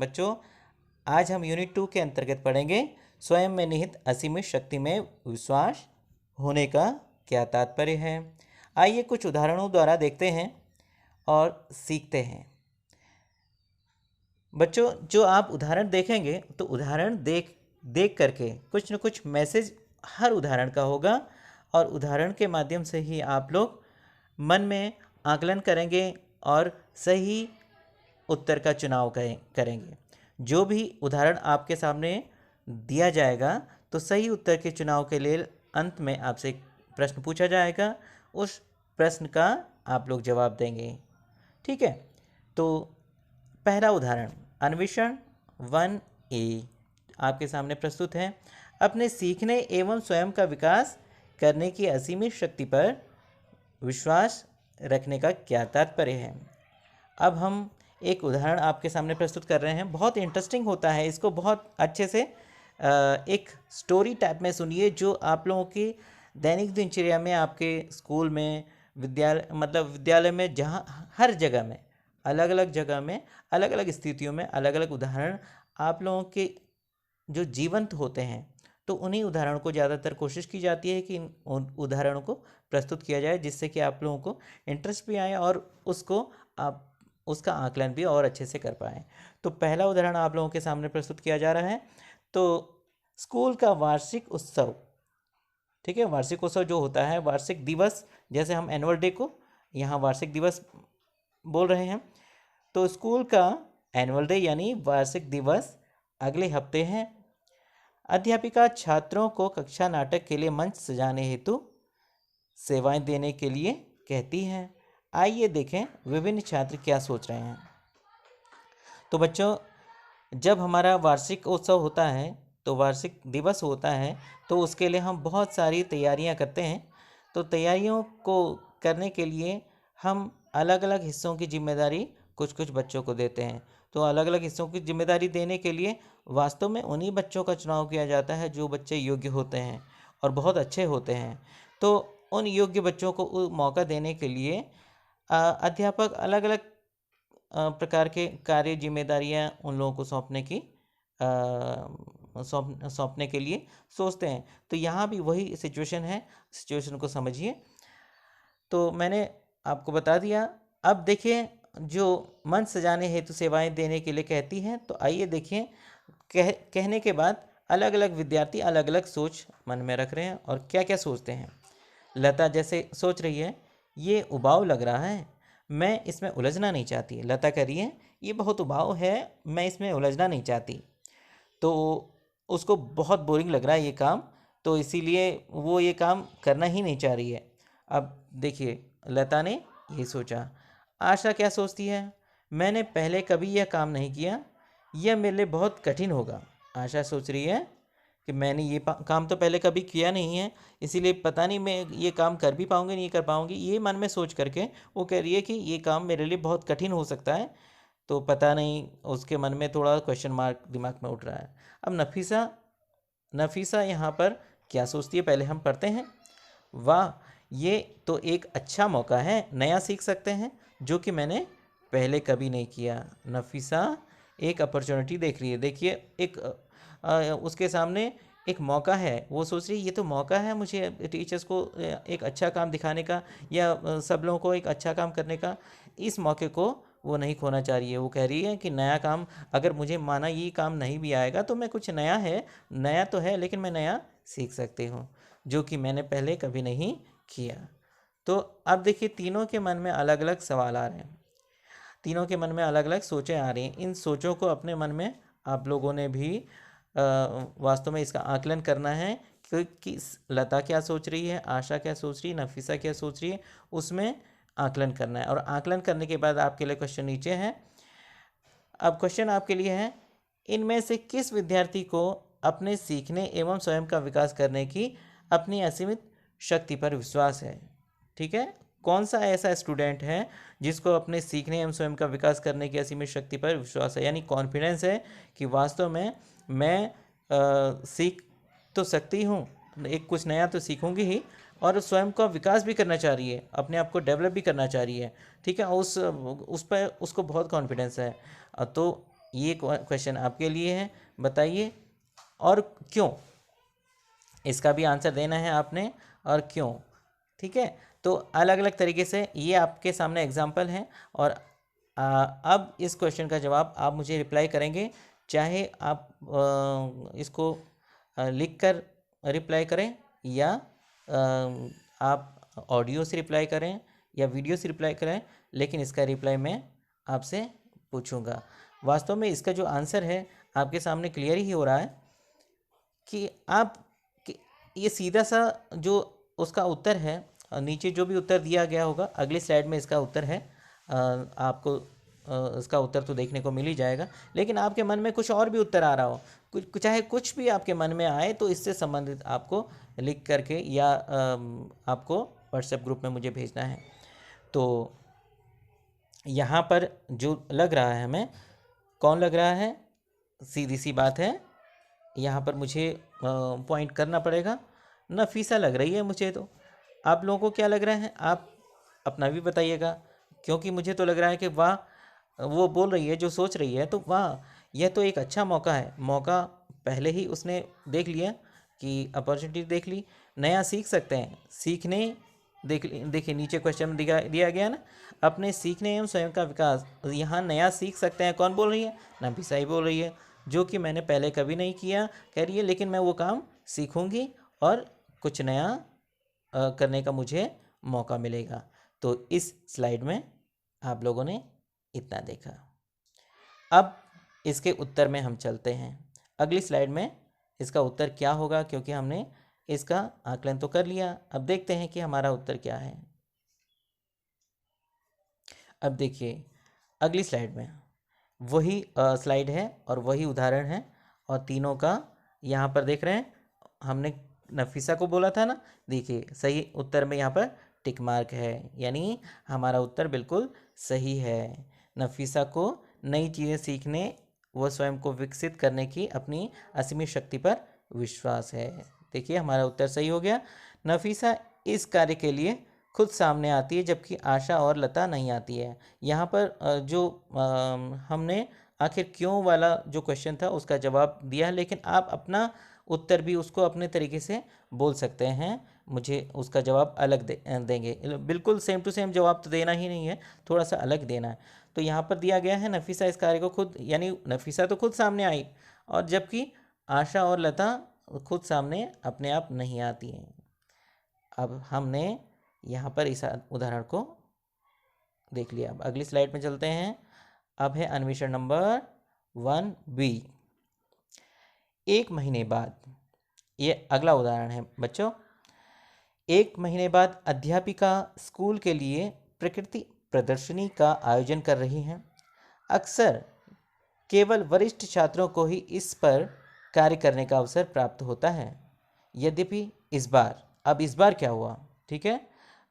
बच्चों, आज हम यूनिट 2 के अंतर्गत पढ़ेंगे स्वयं में निहित असीमित शक्ति में विश्वास होने का क्या तात्पर्य है। आइए कुछ उदाहरणों द्वारा देखते हैं और सीखते हैं। बच्चों, जो आप उदाहरण देखेंगे तो उदाहरण देख देख करके कुछ न कुछ मैसेज हर उदाहरण का होगा और उदाहरण के माध्यम से ही आप लोग मन में आकलन करेंगे और सही उत्तर का चुनाव करेंगे। जो भी उदाहरण आपके सामने दिया जाएगा तो सही उत्तर के चुनाव के लिए अंत में आपसे एक प्रश्न पूछा जाएगा। उस प्रश्न का आप लोग जवाब देंगे। ठीक है, तो पहला उदाहरण अन्वेषण 1A आपके सामने प्रस्तुत है। अपने सीखने एवं स्वयं का विकास करने की असीमित शक्ति पर विश्वास रखने का क्या तात्पर्य है। अब हम एक उदाहरण आपके सामने प्रस्तुत कर रहे हैं। बहुत इंटरेस्टिंग होता है, इसको बहुत अच्छे से एक स्टोरी टाइप में सुनिए, जो आप लोगों की दैनिक दिनचर्या में, आपके स्कूल में, विद्यालय में, जहाँ हर जगह में, अलग अलग जगह में, अलग अलग स्थितियों में अलग अलग उदाहरण आप लोगों के जो जीवंत होते हैं, तो उन्हीं उदाहरणों को ज़्यादातर कोशिश की जाती है कि उन उदाहरणों को प्रस्तुत किया जाए, जिससे कि आप लोगों को इंटरेस्ट भी आए और आप उसका आकलन भी और अच्छे से कर पाएँ। तो पहला उदाहरण आप लोगों के सामने प्रस्तुत किया जा रहा है। तो स्कूल का वार्षिक उत्सव, ठीक है, वार्षिक उत्सव जो होता है, वार्षिक दिवस, जैसे हम एनुअल डे को यहाँ वार्षिक दिवस बोल रहे हैं, तो स्कूल का एनुअल डे यानी वार्षिक दिवस अगले हफ्ते है। अध्यापिका छात्रों को कक्षा नाटक के लिए मंच सजाने हेतु सेवाएं देने के लिए कहती हैं। आइए देखें विभिन्न छात्र क्या सोच रहे हैं। तो बच्चों, जब हमारा वार्षिक उत्सव होता है, तो वार्षिक दिवस होता है, तो उसके लिए हम बहुत सारी तैयारियां करते हैं। तो तैयारियों को करने के लिए हम अलग अलग हिस्सों की जिम्मेदारी कुछ कुछ बच्चों को देते हैं। तो अलग अलग हिस्सों की जिम्मेदारी देने के लिए वास्तव में उन्हीं बच्चों का चुनाव किया जाता है जो बच्चे योग्य होते हैं और बहुत अच्छे होते हैं। तो उन योग्य बच्चों को मौका देने के लिए अध्यापक अलग अलग प्रकार के कार्य जिम्मेदारियां उन लोगों को सौंपने के लिए सोचते हैं। तो यहाँ भी वही सिचुएशन है, सिचुएशन को समझिए। तो मैंने आपको बता दिया। अब देखिए, जो मंच सजाने हेतु सेवाएं देने के लिए कहती हैं, तो आइए देखिए, कहने के बाद अलग अलग विद्यार्थी अलग अलग सोच मन में रख रहे हैं और क्या क्या सोचते हैं। लता जैसे सोच रही है, ये उबाऊ लग रहा है, मैं इसमें उलझना नहीं चाहती। लता कह रही है, ये बहुत उबाऊ है, मैं इसमें उलझना नहीं चाहती। तो उसको बहुत बोरिंग लग रहा है ये काम, तो इसीलिए वो ये काम करना ही नहीं चाह रही है। अब देखिए, लता ने यही सोचा। आशा क्या सोचती है, मैंने पहले कभी यह काम नहीं किया, यह मेरे लिए बहुत कठिन होगा। आशा सोच रही है कि मैंने ये काम तो पहले कभी किया नहीं है, इसीलिए पता नहीं मैं ये काम कर भी पाऊँगी नहीं कर पाऊँगी। ये मन में सोच करके वो कह रही है कि ये काम मेरे लिए बहुत कठिन हो सकता है। तो पता नहीं, उसके मन में थोड़ा क्वेश्चन मार्क दिमाग में उठ रहा है। अब नफीसा यहाँ पर क्या सोचती है, पहले हम पढ़ते हैं। वाह, ये तो एक अच्छा मौका है, नया सीख सकते हैं जो कि मैंने पहले कभी नहीं किया। नफीसा एक अपॉर्चुनिटी देख रही है। देखिए, एक उसके सामने एक मौका है, वो सोच रही है ये तो मौका है मुझे टीचर्स को एक अच्छा काम दिखाने का, या सब लोगों को एक अच्छा काम करने का। इस मौके को वो नहीं खोना चाह रही है। वो कह रही है कि नया काम, अगर मुझे माना ये काम नहीं भी आएगा तो मैं कुछ नया तो है, लेकिन मैं नया सीख सकती हूँ जो कि मैंने पहले कभी नहीं किया। तो अब देखिए, तीनों के मन में अलग अलग सवाल आ रहे हैं, तीनों के मन में अलग अलग सोचें आ रही हैं। इन सोचों को अपने मन में आप लोगों ने भी वास्तव में इसका आकलन करना है कि लता क्या सोच रही है, आशा क्या सोच रही है, नफीसा क्या सोच रही है, उसमें आकलन करना है। और आकलन करने के बाद आपके लिए क्वेश्चन नीचे है। अब क्वेश्चन आपके लिए है, इनमें से किस विद्यार्थी को अपने सीखने एवं स्वयं का विकास करने की अपनी असीमित शक्ति पर विश्वास है। ठीक है, कौन सा ऐसा स्टूडेंट है जिसको अपने सीखने एवं स्वयं का विकास करने की असीमित शक्ति पर विश्वास है, यानी कॉन्फिडेंस है कि वास्तव में मैं सीख तो सकती हूँ, एक कुछ नया तो सीखूंगी ही, और स्वयं का विकास भी करना चाह रही है, अपने आप को डेवलप भी करना चाह रही है। ठीक है, उस पर उसको बहुत कॉन्फिडेंस है। तो ये क्वेश्चन आपके लिए है, बताइए और क्यों, इसका भी आंसर देना है आपने और क्यों। ठीक है, तो अलग अलग तरीके से ये आपके सामने एग्जाम्पल हैं और अब इस क्वेश्चन का जवाब आप मुझे रिप्लाई करेंगे, चाहे आप इसको लिख कर रिप्लाई करें या आप ऑडियो से रिप्लाई करें या वीडियो से रिप्लाई करें, लेकिन इसका रिप्लाई मैं आपसे पूछूंगा। वास्तव में इसका जो आंसर है आपके सामने क्लियर ही हो रहा है कि आप ये सीधा सा जो उसका उत्तर है, नीचे जो भी उत्तर दिया गया होगा अगली स्लाइड में इसका उत्तर है, आपको इसका उत्तर तो देखने को मिल ही जाएगा, लेकिन आपके मन में कुछ और भी उत्तर आ रहा हो, कुछ चाहे कुछ भी आपके मन में आए तो इससे संबंधित आपको लिख करके या आपको व्हाट्सएप ग्रुप में मुझे भेजना है। तो यहाँ पर जो लग रहा है हमें, कौन लग रहा है, सीधी सी बात है, यहाँ पर मुझे पॉइंट करना पड़ेगा, नफीसा लग रही है मुझे। तो आप लोगों को क्या लग रहा है, आप अपना भी बताइएगा, क्योंकि मुझे तो लग रहा है कि वाह, वो बोल रही है जो सोच रही है, तो वाह यह तो एक अच्छा मौका है, मौका पहले ही उसने देख लिया कि अपॉर्चुनिटी देख ली, नया सीख सकते हैं, सीखने देखिए नीचे क्वेश्चन में दिया गया ना, अपने सीखने एवं स्वयं का विकास, यहाँ नया सीख सकते हैं, कौन बोल रही है, नफीसा ही बोल रही है, जो कि मैंने पहले कभी नहीं किया कह रही है, लेकिन मैं वो काम सीखूंगी और कुछ नया करने का मुझे मौका मिलेगा। तो इस स्लाइड में आप लोगों ने इतना देखा। अब इसके उत्तर में हम चलते हैं, अगली स्लाइड में इसका उत्तर क्या होगा, क्योंकि हमने इसका आकलन तो कर लिया, अब देखते हैं कि हमारा उत्तर क्या है। अब देखिए अगली स्लाइड में वही स्लाइड है और वही उदाहरण है, और तीनों का यहाँ पर देख रहे हैं, हमने नफीसा को बोला था ना, देखिए सही उत्तर में यहाँ पर टिक मार्क है, यानी हमारा उत्तर बिल्कुल सही है। नफीसा को नई चीज़ें सीखने व स्वयं को विकसित करने की अपनी असीमित शक्ति पर विश्वास है। देखिए हमारा उत्तर सही हो गया। नफीसा इस कार्य के लिए खुद सामने आती है, जबकि आशा और लता नहीं आती है। यहाँ पर जो हमने आखिर क्यों वाला जो क्वेश्चन था उसका जवाब दिया है, लेकिन आप अपना उत्तर भी उसको अपने तरीके से बोल सकते हैं, मुझे उसका जवाब अलग देंगे, बिल्कुल सेम टू सेम जवाब तो देना ही नहीं है, थोड़ा सा अलग देना है। तो यहाँ पर दिया गया है नफीसा इस कार्य को खुद, यानी नफीसा तो खुद सामने आई, और जबकि आशा और लता खुद सामने अपने आप नहीं आती हैं। अब हमने यहाँ पर इस उदाहरण को देख लिया, अब अगली स्लाइड में चलते हैं। अब है अन्वेषण नंबर 1B। एक महीने बाद, ये अगला उदाहरण है बच्चों, एक महीने बाद अध्यापिका स्कूल के लिए प्रकृति प्रदर्शनी का आयोजन कर रही हैं। अक्सर केवल वरिष्ठ छात्रों को ही इस पर कार्य करने का अवसर प्राप्त होता है, यद्यपि इस बार क्या हुआ, ठीक है,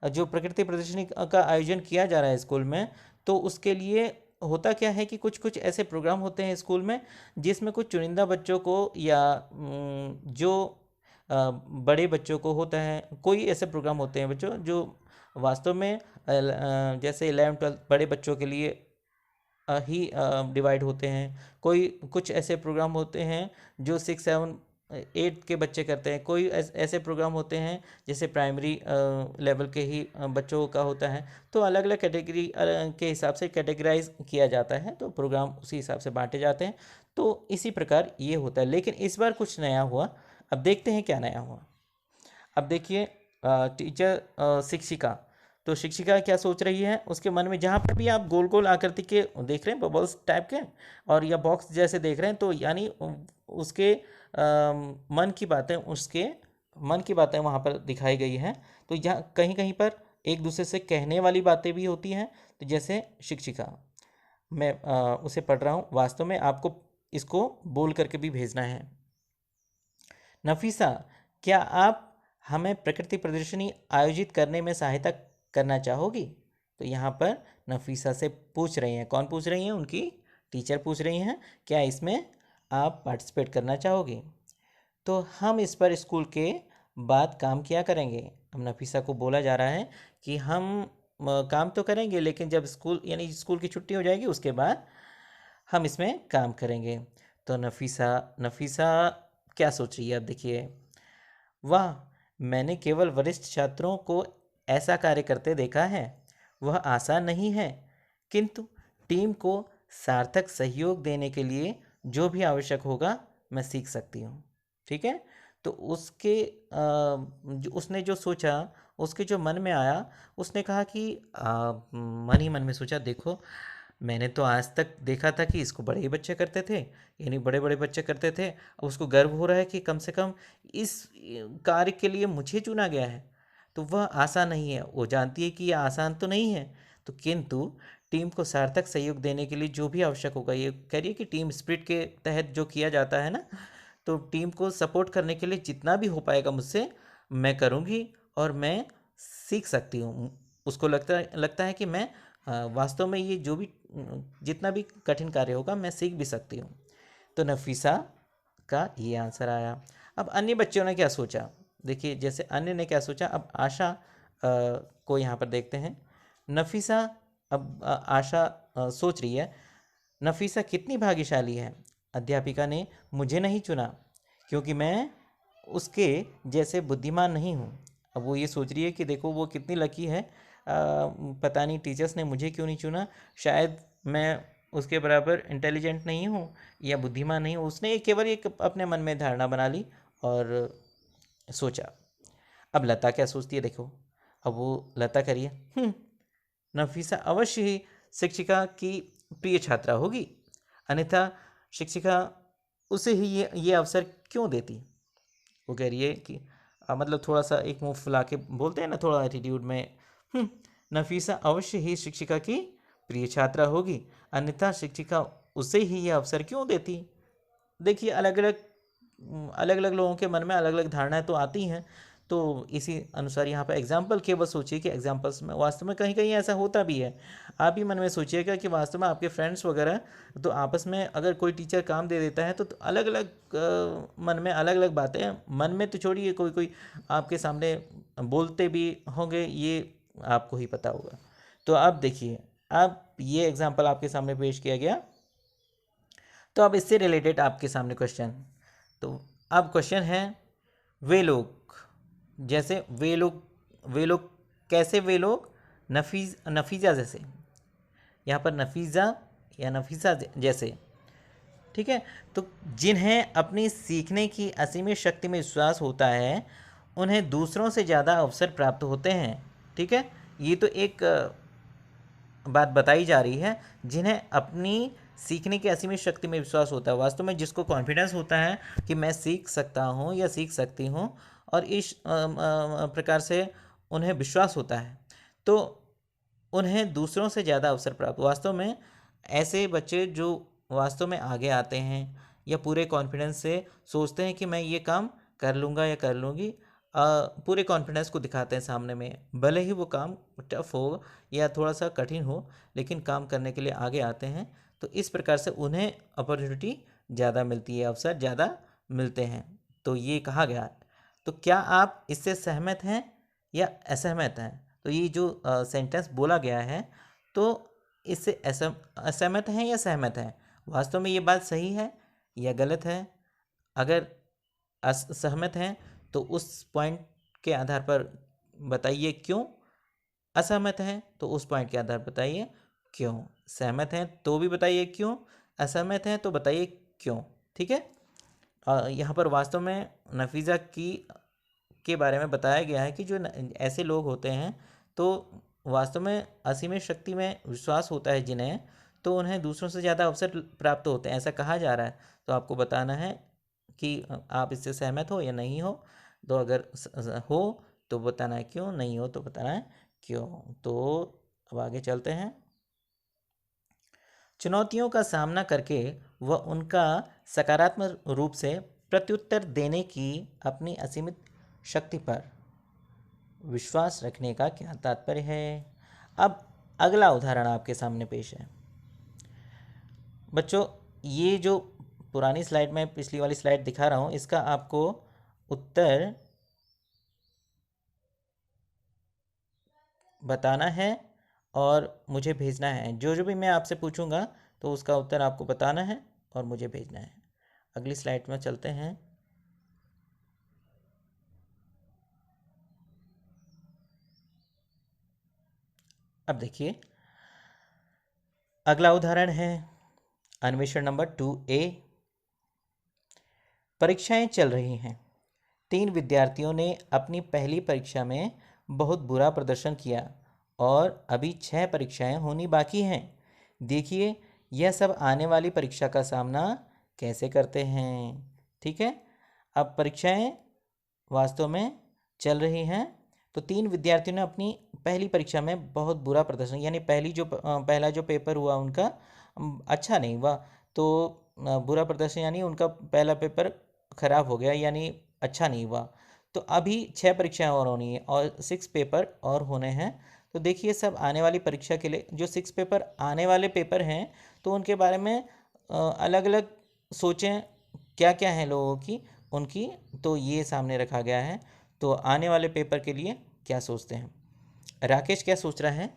जो प्रकृति प्रदर्शनी का आयोजन किया जा रहा है स्कूल में, तो उसके लिए होता क्या है कि कुछ कुछ ऐसे प्रोग्राम होते हैं स्कूल में जिसमें कुछ चुनिंदा बच्चों को या जो बड़े बच्चों को होता है, कोई ऐसे प्रोग्राम होते हैं बच्चों जो वास्तव में जैसे 11-12 बड़े बच्चों के लिए ही डिवाइड होते हैं, कोई कुछ ऐसे प्रोग्राम होते हैं जो 6-7-8 के बच्चे करते हैं, कोई ऐसे प्रोग्राम होते हैं जैसे प्राइमरी लेवल के ही बच्चों का होता है। तो अलग अलग कैटेगरी के हिसाब से कैटेगराइज किया जाता है, तो प्रोग्राम उसी हिसाब से बांटे जाते हैं। तो इसी प्रकार ये होता है, लेकिन इस बार कुछ नया हुआ। अब देखते हैं क्या नया हुआ। अब देखिए टीचर शिक्षिका, तो शिक्षिका क्या सोच रही है, उसके मन में जहाँ पर भी आप गोल गोल आकृति के देख रहे हैं, बबल्स टाइप के और या बॉक्स जैसे देख रहे हैं, तो यानी उसके मन की बातें वहाँ पर दिखाई गई हैं। तो यहाँ कहीं कहीं पर एक दूसरे से कहने वाली बातें भी होती हैं, तो जैसे शिक्षिका, मैं उसे पढ़ रहा हूँ, वास्तव में आपको इसको बोल करके भी भेजना है। नफीसा, क्या आप हमें प्रकृति प्रदर्शनी आयोजित करने में सहायता करना चाहोगी? तो यहाँ पर नफीसा से पूछ रही हैं, कौन पूछ रही हैं, उनकी टीचर पूछ रही हैं, क्या इसमें आप पार्टिसिपेट करना चाहोगी? तो हम इस पर स्कूल के बाद काम किया करेंगे। अब नफीसा को बोला जा रहा है कि हम काम तो करेंगे, लेकिन जब स्कूल यानी स्कूल की छुट्टी हो जाएगी उसके बाद हम इसमें काम करेंगे। तो नफीसा नफीसा क्या सोच रही है, अब देखिए। वाह, मैंने केवल वरिष्ठ छात्रों को ऐसा कार्य करते देखा है। वह आसान नहीं है, किंतु टीम को सार्थक सहयोग देने के लिए जो भी आवश्यक होगा मैं सीख सकती हूँ। ठीक है। तो उसने जो सोचा, उसके जो मन में आया, उसने कहा कि मन ही मन में सोचा, देखो मैंने तो आज तक देखा था कि इसको बड़े ही बच्चे करते थे, यानी बड़े बड़े बच्चे करते थे। अब उसको गर्व हो रहा है कि कम से कम इस कार्य के लिए मुझे चुना गया है। तो वह आसान नहीं है, वो जानती है कि यह आसान तो नहीं है। तो किंतु टीम को सार्थक सहयोग देने के लिए जो भी आवश्यक होगा, ये कह रही है कि टीम स्पिरिट के तहत जो किया जाता है ना, तो टीम को सपोर्ट करने के लिए जितना भी हो पाएगा मुझसे मैं करूँगी, और मैं सीख सकती हूँ। उसको लगता है कि मैं वास्तव में ये जो भी जितना भी कठिन कार्य होगा मैं सीख भी सकती हूँ। तो नफीसा का ये आंसर आया। अब अन्य बच्चों ने क्या सोचा, देखिए जैसे अन्य ने क्या सोचा। अब आशा को यहाँ पर देखते हैं। नफीसा, अब आशा सोच रही है, नफीसा कितनी भाग्यशाली है, अध्यापिका ने मुझे नहीं चुना क्योंकि मैं उसके जैसे बुद्धिमान नहीं हूँ। अब वो ये सोच रही है कि देखो वो कितनी लकी है, पता नहीं टीचर्स ने मुझे क्यों नहीं चुना, शायद मैं उसके बराबर इंटेलिजेंट नहीं हूँ या बुद्धिमान नहीं हूँ। उसने केवल एक अपने मन में धारणा बना ली और सोचा। अब लता क्या सोचती है, देखो। अब वो लता करिए, नफीसा अवश्य ही शिक्षिका की प्रिय छात्रा होगी, अन्यथा शिक्षिका उसे ही ये अवसर क्यों देती। वो कह रही है कि मतलब थोड़ा सा एक मुंह फुला के बोलते हैं ना, थोड़ा एटीट्यूड में। नफीसा अवश्य ही शिक्षिका की प्रिय छात्रा होगी, अन्यथा शिक्षिका उसे ही ये अवसर क्यों देती। देखिए अलग अलग लोगों के मन में अलग अलग धारणाएं तो आती हैं। तो इसी अनुसार यहाँ पर एग्जाम्पल केवल सोचिए कि एग्जाम्पल्स में वास्तव में कहीं कहीं ऐसा होता भी है। आप ही मन में सोचिएगा कि वास्तव में आपके फ्रेंड्स वगैरह तो आपस में अगर कोई टीचर काम दे देता है तो अलग अलग मन में अलग अलग बातें, मन में तो छोड़िए, कोई कोई आपके सामने बोलते भी होंगे, ये आपको ही पता होगा। तो अब देखिए, अब ये एग्जाम्पल आपके सामने पेश किया गया, तो अब इससे रिलेटेड आपके सामने क्वेश्चन। तो अब क्वेश्चन है, वे लोग, जैसे वे लोग कैसे, वे लोग नफीजा जैसे, यहाँ पर नफीजा या नफीसा जैसे, ठीक है। तो जिन्हें अपनी सीखने की असीमित शक्ति में विश्वास होता है उन्हें दूसरों से ज़्यादा अवसर प्राप्त होते हैं। ठीक है, ये तो एक बात बताई जा रही है, जिन्हें अपनी सीखने की असीमित शक्ति में विश्वास होता है, वास्तव में जिसको कॉन्फिडेंस होता है कि मैं सीख सकता हूँ या सीख सकती हूँ, और इस प्रकार से उन्हें विश्वास होता है, तो उन्हें दूसरों से ज़्यादा अवसर प्राप्त। वास्तव में ऐसे बच्चे जो वास्तव में आगे आते हैं या पूरे कॉन्फिडेंस से सोचते हैं कि मैं ये काम कर लूँगा या कर लूँगी, पूरे कॉन्फिडेंस को दिखाते हैं सामने में, भले ही वो काम टफ हो या थोड़ा सा कठिन हो, लेकिन काम करने के लिए आगे आते हैं। तो इस प्रकार से उन्हें अपॉर्चुनिटी ज़्यादा मिलती है, अवसर ज़्यादा मिलते हैं। तो ये कहा गया है। तो क्या आप इससे सहमत हैं या असहमत हैं? तो ये जो सेंटेंस बोला गया है, तो इससे असहमत हैं या सहमत हैं? वास्तव में ये बात सही है या गलत है? अगर असहमत हैं तो उस पॉइंट के आधार पर बताइए क्यों, असहमत हैं तो उस पॉइंट के आधार पर बताइए क्यों, सहमत हैं तो भी बताइए क्यों, असहमत हैं तो बताइए क्यों। ठीक है। यहाँ पर वास्तव में नफीज़ा की के बारे में बताया गया है कि जो ऐसे लोग होते हैं, तो वास्तव में असीमित शक्ति में विश्वास होता है जिन्हें, तो उन्हें दूसरों से ज़्यादा अवसर प्राप्त होते हैं, ऐसा कहा जा रहा है। तो आपको बताना है कि आप इससे सहमत हो या नहीं हो। तो अगर हो तो बताना है क्यों, नहीं हो तो बताना है क्यों। तो अब आगे चलते हैं। चुनौतियों का सामना करके वह उनका सकारात्मक रूप से प्रत्युत्तर देने की अपनी असीमित शक्ति पर विश्वास रखने का क्या तात्पर्य है। अब अगला उदाहरण आपके सामने पेश है। बच्चों, ये जो पुरानी स्लाइड में पिछली वाली स्लाइड दिखा रहा हूँ, इसका आपको उत्तर बताना है और मुझे भेजना है। जो जो भी मैं आपसे पूछूंगा तो उसका उत्तर आपको बताना है और मुझे भेजना है। अगली स्लाइड में चलते हैं। अब देखिए अगला उदाहरण है अन्वेषण नंबर 2A। परीक्षाएं चल रही हैं। 3 विद्यार्थियों ने अपनी पहली परीक्षा में बहुत बुरा प्रदर्शन किया और अभी 6 परीक्षाएं होनी बाकी हैं। देखिए यह सब आने वाली परीक्षा का सामना कैसे करते हैं। ठीक है, अब परीक्षाएं वास्तव में चल रही हैं। तो 3 विद्यार्थियों ने अपनी पहली परीक्षा में बहुत बुरा प्रदर्शन, यानी पहला जो पेपर हुआ उनका अच्छा नहीं हुआ। तो बुरा प्रदर्शन यानी उनका पहला पेपर खराब हो गया, यानी अच्छा नहीं हुआ। तो अभी 6 परीक्षाएं और होनी है और 6 पेपर और होने हैं। तो देखिए सब आने वाली परीक्षा के लिए जो 6 पेपर आने वाले पेपर हैं, तो उनके बारे में अलग अलग सोचें क्या क्या हैं लोगों की उनकी, तो ये सामने रखा गया है। तो आने वाले पेपर के लिए क्या सोचते हैं। राकेश क्या सोच रहा है,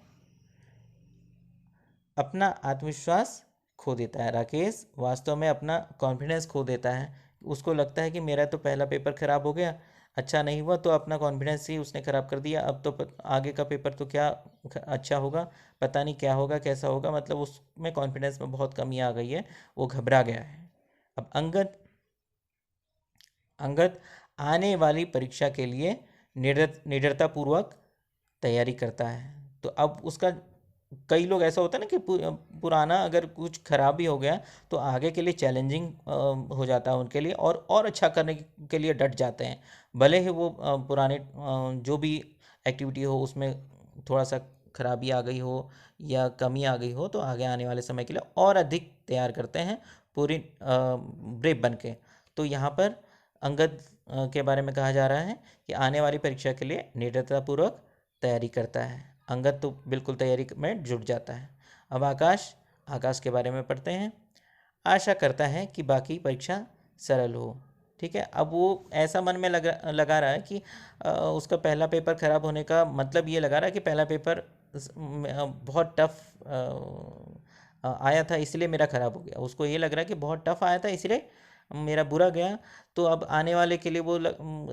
अपना आत्मविश्वास खो देता है। राकेश वास्तव में अपना कॉन्फिडेंस खो देता है। उसको लगता है कि मेरा तो पहला पेपर खराब हो गया, अच्छा नहीं हुआ, तो अपना कॉन्फिडेंस ही उसने ख़राब कर दिया। अब तो आगे का पेपर तो क्या अच्छा होगा, पता नहीं क्या होगा कैसा होगा, मतलब उसमें कॉन्फिडेंस में बहुत कमी आ गई है, वो घबरा गया है। अब अंगद अंगद आने वाली परीक्षा के लिए निडरतापूर्वक तैयारी करता है। तो अब उसका कई लोग ऐसा होता है ना कि पुराना अगर कुछ खराब भी हो गया तो आगे के लिए चैलेंजिंग हो जाता है उनके लिए, और अच्छा करने के लिए डट जाते हैं। भले ही वो पुराने जो भी एक्टिविटी हो उसमें थोड़ा सा खराबी आ गई हो या कमी आ गई हो, तो आगे आने वाले समय के लिए और अधिक तैयार करते हैं पूरी ब्रेव बन के। तो यहाँ पर अंगद के बारे में कहा जा रहा है कि आने वाली परीक्षा के लिए निडरतापूर्वक तैयारी करता है। अंगद तो बिल्कुल तैयारी में जुट जाता है। अब आकाश के बारे में पढ़ते हैं। आशा करता है कि बाकी परीक्षा सरल हो। ठीक है, अब वो ऐसा मन में लगा रहा है कि उसका पहला पेपर खराब होने का मतलब ये लगा रहा है कि पहला पेपर बहुत टफ आया था इसलिए मेरा ख़राब हो गया। उसको ये लग रहा है कि बहुत टफ आया था इसलिए मेरा बुरा गया। तो अब आने वाले के लिए वो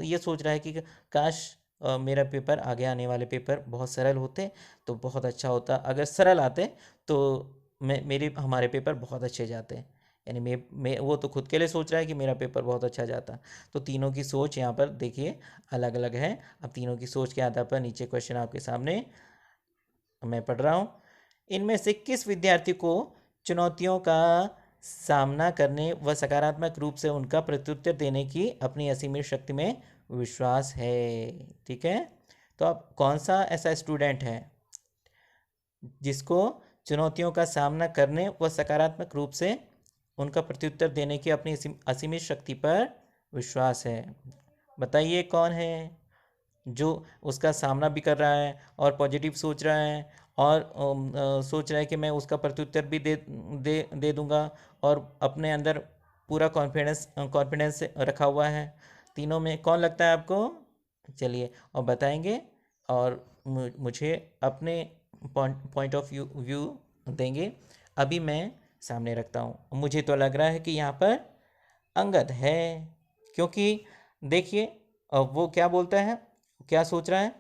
ये सोच रहा है कि काश मेरा पेपर आगे आने वाले पेपर बहुत सरल होते तो बहुत अच्छा होता। अगर सरल आते तो मेरे हमारे पेपर बहुत अच्छे जाते। यानी मैं वो तो खुद के लिए सोच रहा है कि मेरा पेपर बहुत अच्छा जाता। तो तीनों की सोच यहाँ पर देखिए अलग अलग है। अब तीनों की सोच के आधार पर नीचे क्वेश्चन आपके सामने मैं पढ़ रहा हूँ। इनमें से किस विद्यार्थी को चुनौतियों का सामना करने व सकारात्मक रूप से उनका प्रत्युत्तर देने की अपनी असीमित शक्ति में विश्वास है। ठीक है, तो अब कौन सा ऐसा स्टूडेंट है जिसको चुनौतियों का सामना करने व सकारात्मक रूप से उनका प्रत्युत्तर देने की अपनी असीमित शक्ति पर विश्वास है। बताइए कौन है जो उसका सामना भी कर रहा है और पॉजिटिव सोच रहा है और सोच रहा है कि मैं उसका प्रत्युत्तर भी दे दूंगा और अपने अंदर पूरा कॉन्फिडेंस रखा हुआ है। तीनों में कौन लगता है आपको, चलिए और बताएंगे और मुझे अपने पॉइंट ऑफ व्यू देंगे। अभी मैं सामने रखता हूँ। मुझे तो लग रहा है कि यहाँ पर अंगद है, क्योंकि देखिए वो क्या बोलता है, क्या सोच रहा है,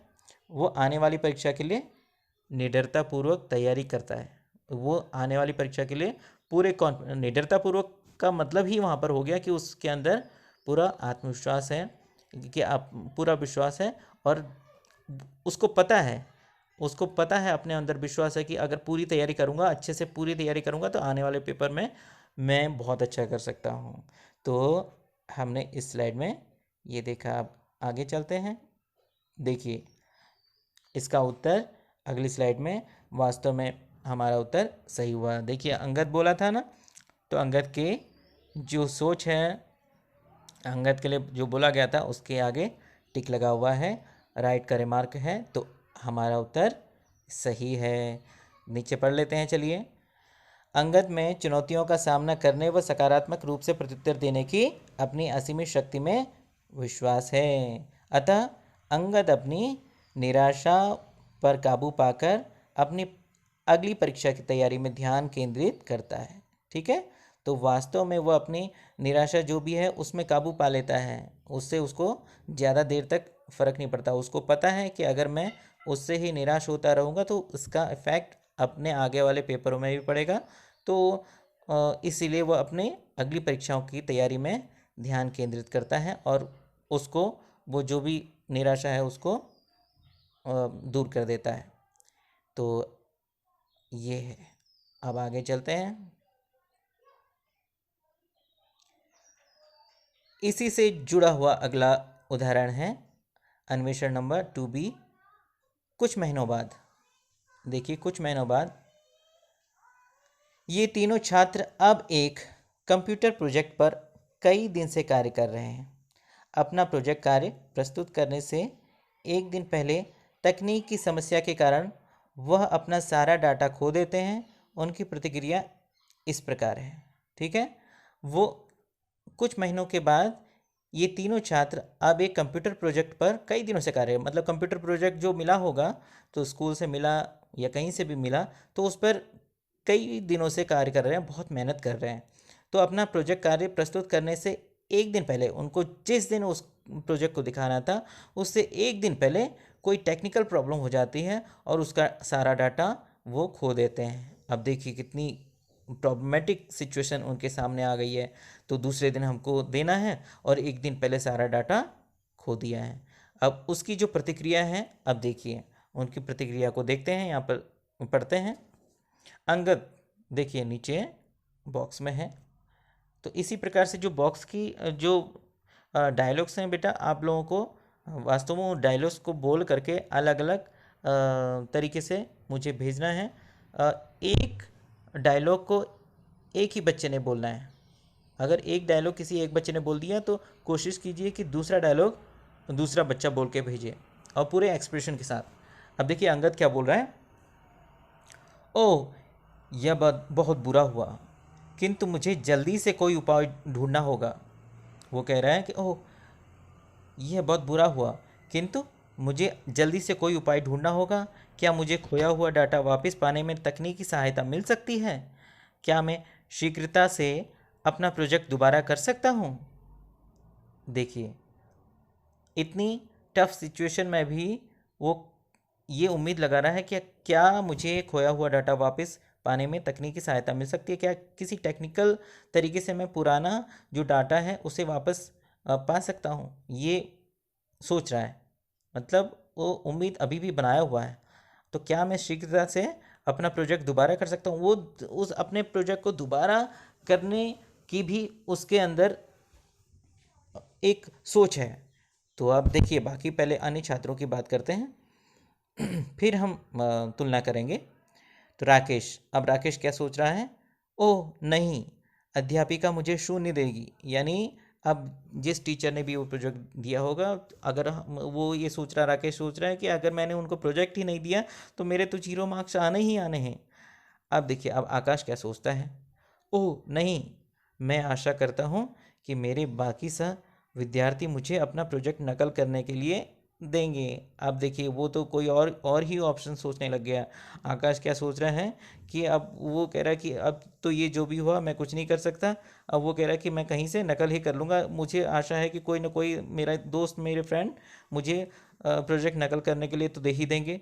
वो आने वाली परीक्षा के लिए निडरतापूर्वक तैयारी करता है। वो आने वाली परीक्षा के लिए निडरतापूर्वक का मतलब ही वहाँ पर हो गया कि उसके अंदर पूरा आत्मविश्वास है, कि आप पूरा विश्वास है और उसको पता है अपने अंदर विश्वास है कि अगर पूरी तैयारी करूँगा, अच्छे से पूरी तैयारी करूँगा, तो आने वाले पेपर में मैं बहुत अच्छा कर सकता हूँ। तो हमने इस स्लाइड में ये देखा। अब आगे चलते हैं। देखिए इसका उत्तर अगली स्लाइड में वास्तव में हमारा उत्तर सही हुआ। देखिए अंगद बोला था ना, तो अंगद के जो सोच है, अंगद के लिए जो बोला गया था उसके आगे टिक लगा हुआ है, राइट का रिमार्क है, तो हमारा उत्तर सही है। नीचे पढ़ लेते हैं, चलिए। अंगद में चुनौतियों का सामना करने व सकारात्मक रूप से प्रत्युत्तर देने की अपनी असीमित शक्ति में विश्वास है। अतः अंगद अपनी निराशा पर काबू पाकर अपनी अगली परीक्षा की तैयारी में ध्यान केंद्रित करता है। ठीक है। तो वास्तव में वो अपनी निराशा जो भी है उसमें काबू पा लेता है, उससे उसको ज़्यादा देर तक फ़र्क नहीं पड़ता। उसको पता है कि अगर मैं उससे ही निराश होता रहूँगा तो उसका इफ़ेक्ट अपने आगे वाले पेपरों में भी पड़ेगा। तो इसीलिए वो अपने अगली परीक्षाओं की तैयारी में ध्यान केंद्रित करता है और उसको वो जो भी निराशा है उसको दूर कर देता है। तो ये है। अब आगे चलते हैं। इसी से जुड़ा हुआ अगला उदाहरण है अन्वेषण नंबर 2B। कुछ महीनों बाद, देखिए कुछ महीनों बाद ये तीनों छात्र अब एक कंप्यूटर प्रोजेक्ट पर कई दिन से कार्य कर रहे हैं। अपना प्रोजेक्ट कार्य प्रस्तुत करने से एक दिन पहले तकनीक की समस्या के कारण वह अपना सारा डाटा खो देते हैं। उनकी प्रतिक्रिया इस प्रकार है, ठीक है। वो कुछ महीनों के बाद ये तीनों छात्र अब एक कंप्यूटर प्रोजेक्ट पर कई दिनों से कार्य, मतलब कंप्यूटर प्रोजेक्ट जो मिला होगा तो स्कूल से मिला या कहीं से भी मिला, तो उस पर कई दिनों से कार्य कर रहे हैं, बहुत मेहनत कर रहे हैं। तो अपना प्रोजेक्ट कार्य प्रस्तुत करने से एक दिन पहले उनको जिस दिन उस प्रोजेक्ट को दिखाना था उससे एक दिन पहले कोई टेक्निकल प्रॉब्लम हो जाती है और उसका सारा डाटा वो खो देते हैं। अब देखिए कितनी प्रॉब्लमेटिक सिचुएशन उनके सामने आ गई है। तो दूसरे दिन हमको देना है और एक दिन पहले सारा डाटा खो दिया है। अब उसकी जो प्रतिक्रिया है, अब देखिए उनकी प्रतिक्रिया को देखते हैं, यहाँ पर पढ़ते हैं। अंगद, देखिए नीचे बॉक्स में है। तो इसी प्रकार से जो बॉक्स की जो डायलॉग्स हैं बेटा, आप लोगों को वास्तव में डायलॉग्स को बोल करके अलग अलग तरीके से मुझे भेजना है। एक डायलॉग को एक ही बच्चे ने बोलना है। अगर एक डायलॉग किसी एक बच्चे ने बोल दिया तो कोशिश कीजिए कि दूसरा डायलॉग दूसरा बच्चा बोल के भेजे और पूरे एक्सप्रेशन के साथ। अब देखिए अंगद क्या बोल रहा है। ओह, यह बात बहुत बुरा हुआ, किंतु मुझे जल्दी से कोई उपाय ढूंढना होगा। वो कह रहा है कि ओह, यह बहुत बुरा हुआ, किंतु मुझे जल्दी से कोई उपाय ढूंढना होगा। क्या मुझे खोया हुआ डाटा वापस पाने में तकनीकी सहायता मिल सकती है? क्या मैं शीघ्रता से अपना प्रोजेक्ट दोबारा कर सकता हूँ? देखिए इतनी टफ सिचुएशन में भी वो ये उम्मीद लगा रहा है कि क्या मुझे खोया हुआ डाटा वापस पाने में तकनीकी सहायता मिल सकती है, क्या किसी टेक्निकल तरीके से मैं पुराना जो डाटा है उसे वापस पा सकता हूँ, ये सोच रहा है। मतलब वो उम्मीद अभी भी बनाया हुआ है। तो क्या मैं शीघ्रता से अपना प्रोजेक्ट दोबारा कर सकता हूँ, वो उस अपने प्रोजेक्ट को दोबारा करने की भी उसके अंदर एक सोच है। तो अब देखिए बाकी पहले अन्य छात्रों की बात करते हैं फिर हम तुलना करेंगे। तो राकेश, अब राकेश क्या सोच रहा है। ओह नहीं, अध्यापिका मुझे शून्य देगी। यानी अब जिस टीचर ने भी वो प्रोजेक्ट दिया होगा, अगर वो ये सोच रहा, राकेश सोच रहा है कि अगर मैंने उनको प्रोजेक्ट ही नहीं दिया तो मेरे तो 0 मार्क्स आने ही आने हैं। अब देखिए अब आकाश क्या सोचता है। ओह नहीं, मैं आशा करता हूँ कि मेरे बाकी सह विद्यार्थी मुझे अपना प्रोजेक्ट नकल करने के लिए देंगे। अब देखिए वो तो कोई और ही ऑप्शन सोचने लग गया। आकाश क्या सोच रहा है कि अब वो कह रहा है कि अब तो ये जो भी हुआ मैं कुछ नहीं कर सकता। अब वो कह रहा है कि मैं कहीं से नकल ही कर लूँगा, मुझे आशा है कि कोई ना कोई मेरा दोस्त, मेरे फ्रेंड मुझे प्रोजेक्ट नकल करने के लिए तो दे ही देंगे।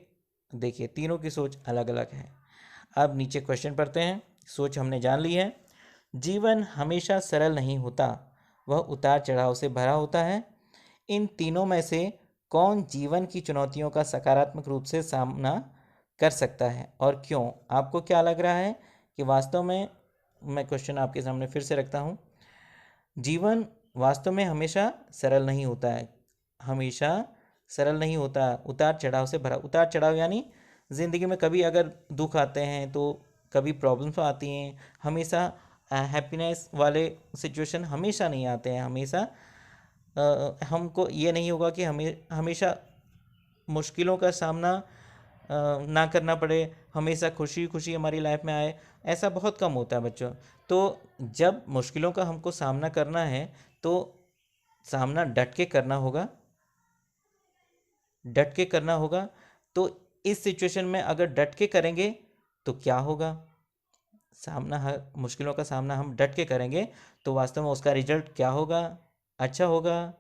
देखिए तीनों की सोच अलग अलग है। अब नीचे क्वेश्चन पढ़ते हैं। सोच हमने जान ली है। जीवन हमेशा सरल नहीं होता, वह उतार चढ़ाव से भरा होता है। इन तीनों में से कौन जीवन की चुनौतियों का सकारात्मक रूप से सामना कर सकता है और क्यों? आपको क्या लग रहा है कि वास्तव में, मैं क्वेश्चन आपके सामने फिर से रखता हूँ, जीवन वास्तव में हमेशा सरल नहीं होता है, हमेशा सरल नहीं होता, उतार चढ़ाव से भरा। उतार चढ़ाव यानी ज़िंदगी में कभी अगर दुख आते हैं तो कभी प्रॉब्लम्स आती हैं, हमेशा हैप्पीनेस वाले सिचुएशन हमेशा नहीं आते हैं। हमेशा हमको ये नहीं होगा कि हमें हमेशा मुश्किलों का सामना ना करना पड़े, हमेशा खुशी खुशी हमारी लाइफ में आए, ऐसा बहुत कम होता है बच्चों। तो जब मुश्किलों का हमको सामना करना है तो सामना डट के करना होगा, डट के करना होगा। तो इस सिचुएशन में अगर डट के करेंगे तो क्या होगा, सामना, हर मुश्किलों का सामना हम डट के करेंगे तो वास्तव में उसका रिजल्ट क्या होगा, अच्छा होगा,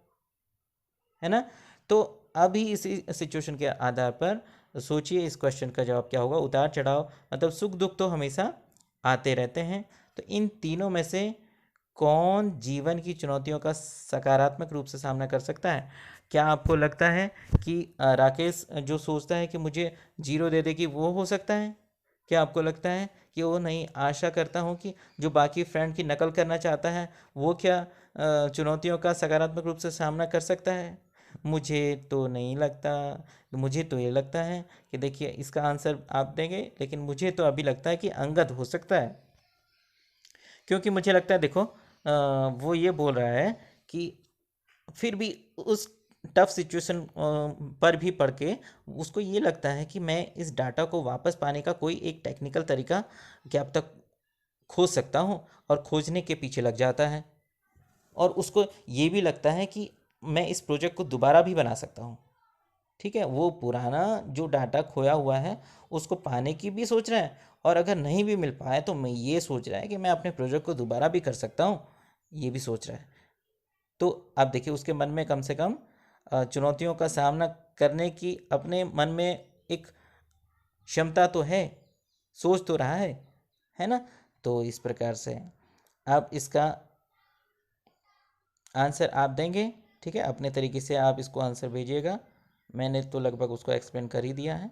है ना। तो अभी इसी सिचुएशन के आधार पर सोचिए इस क्वेश्चन का जवाब क्या होगा। उतार चढ़ाव मतलब सुख दुख तो हमेशा आते रहते हैं, तो इन तीनों में से कौन जीवन की चुनौतियों का सकारात्मक रूप से सामना कर सकता है। क्या आपको लगता है कि राकेश जो सोचता है कि मुझे 0 दे देगी वो हो सकता है? क्या आपको लगता है कि वो नहीं, आशा करता हूँ कि जो बाकी फ्रेंड की नकल करना चाहता है वो क्या चुनौतियों का सकारात्मक रूप से सामना कर सकता है? मुझे तो नहीं लगता। मुझे तो ये लगता है कि देखिए इसका आंसर आप देंगे, लेकिन मुझे तो अभी लगता है कि अंगद हो सकता है। क्योंकि मुझे लगता है देखो वो ये बोल रहा है कि फिर भी उस टफ सिचुएशन पर भी पढ़ के उसको ये लगता है कि मैं इस डाटा को वापस पाने का कोई एक टेक्निकल तरीका क्या अब तक खोज सकता हूँ, और खोजने के पीछे लग जाता है। और उसको ये भी लगता है कि मैं इस प्रोजेक्ट को दोबारा भी बना सकता हूँ। ठीक है, वो पुराना जो डाटा खोया हुआ है उसको पाने की भी सोच रहा है, और अगर नहीं भी मिल पाए तो मैं ये सोच रहा है कि मैं अपने प्रोजेक्ट को दोबारा भी कर सकता हूँ, ये भी सोच रहा है। तो आप देखिए उसके मन में कम से कम चुनौतियों का सामना करने की अपने मन में एक क्षमता तो है, सोच तो रहा है ना। तो इस प्रकार से आप इसका आंसर आप देंगे। ठीक है, अपने तरीके से आप इसको आंसर भेजिएगा। मैंने तो लगभग उसको एक्सप्लेन कर ही दिया है।